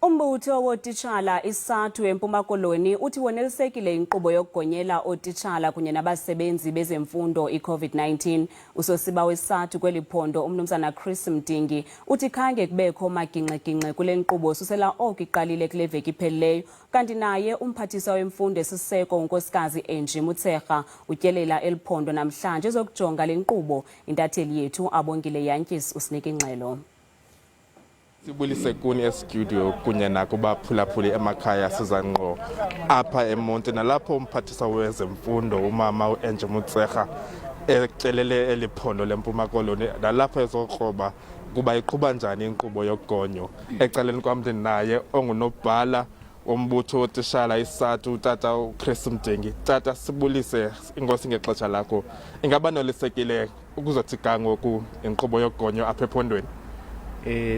Umbutho wootistshala iSADTU eMpuma Koloni uthi wonelisekile inkqubo yokugonyela ootitshala kunye nabasebenzi bezemfundo i-COVID-19. Usosiba weSADTU kweliphondo umnumzana Chris Mdingi uthi khange kubekho magingxigingxi kulenkqubo susela oko iqalile kuleveki iphelileyo. Kanti naye umphathiswa wemfundo esiseko unkosikazi Angie Motshekga utyelela eliphondo namhlanje zokujonga le nkqubo. Intatheli yethu abongile yantyisi usinika ingxelo. Sibulise kuni estudio kunye nakubaphulaphuli emakhaya sizangqo apha eMonti nalapho umphathiswa wezemfundo umama Angie Motshekga ecelele eliphondo leMpuma Koloni nalapho ezokroba kuba iqhuba njani inkqubo yogonyo. Ecaleni kwam naye ongunobhala wombutho wootistshala iSADTU tata Chris Mdingi. Tata, sibulise inkosi ngexesha lakho. Ingaba nolisekile ukuzothi kangoku inkqubo yogonyo apha ephondweni?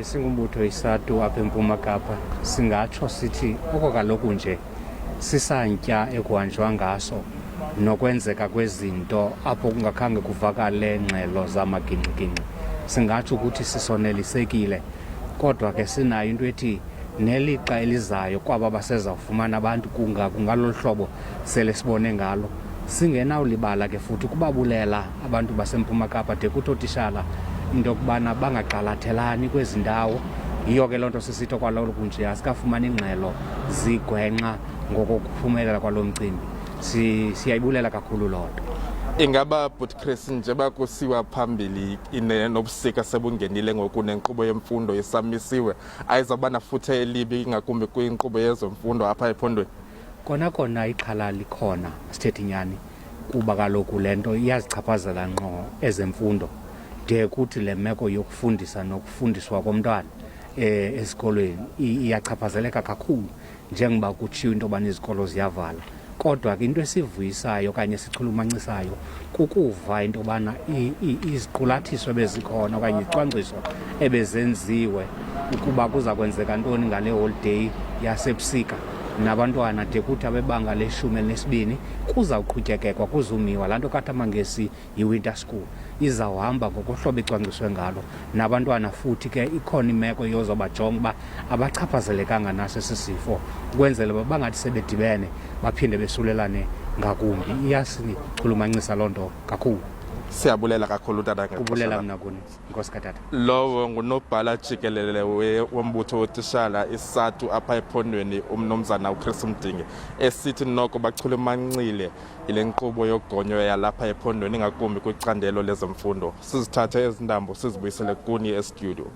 Singumbutho iSADTU apha eMpuma Kapa singatsho sithi oko kaloku nje sisantya ekuhanjwa ngaso nokwenzeka kwezinto apho kungakhange kuvakale ngxelo zamagingxigingxi. Singatsho ukuthi sisonelisekile, kodwa ke sinayo into ethi nelixa elizayo kwaba basezawufumana abantu kungalolu hlobo sele sibone ngalo. Singenawulibala ke futhi ukubabulela abantu baseMpuma Kapa de kuthi ootitshala into yokubana bangaqalathelani kwezi ndawo. Yiyo ke loo nto sisitho kwalolo kunje asikafumani ingxelo zigwenxa ngokuphumelela kwalo mcimbi. Siyayibulela kakhulu loo nto. Ingaba but Chris njeba kusiwa phambili nobusika sebungenile ngoku nenkqubo yemfundo isamisiwe ayizawuba nafuthe elibi ingakumbi kwinkqubo yezemfundo apha ephondweni? Kona ixhala likhona sithethe inyani kuba kaloku le nto iyazichaphazela ngqo ezemfundo de kuthi le meko yokufundisa nokufundiswa komntwana esikolweni iyachaphazeleka kakhulu njengoba kutshiwo into yobana izikolo ziyavala. Kodwa ke into esivuyisayo okanye esichulumancisayo kukuva into yobana iziqulathiso bezikhona okanye izicwangciso ebezenziwe ukuba kuza kwenzeka ntoni ngale holiday yasebusika nabantwana de kuthi abebanga le-12 kuzawuqhutyekekwa kuzumiwa laa nto kathi amangesi yi-winter school izawuhamba ngokohlobo icwangciswe ngalo. Nabantwana futhi ke ikhona imeko yozobajonga uba abachaphazelekanga naso esi sifo ukwenzela uba bangathi sebedibene baphinde besulelane ngakumbi. Iyasichulumancisa loo nto kakhulu. Siyabulela kakhulu tata ngexesha. Ubulela mna kuni, inkosi katata. Lowo ngunobhala jikelele wombutho wootistshala iSADTU apha ephondweni umnumzana uChris Mdingi esithi noko bachulumancile ile nkqubo yogonyo yalapha ephondweni ingakumbi kwicandelo lezemfundo. Sizithathe ezi ndambo sizibuyisele kuni estudio.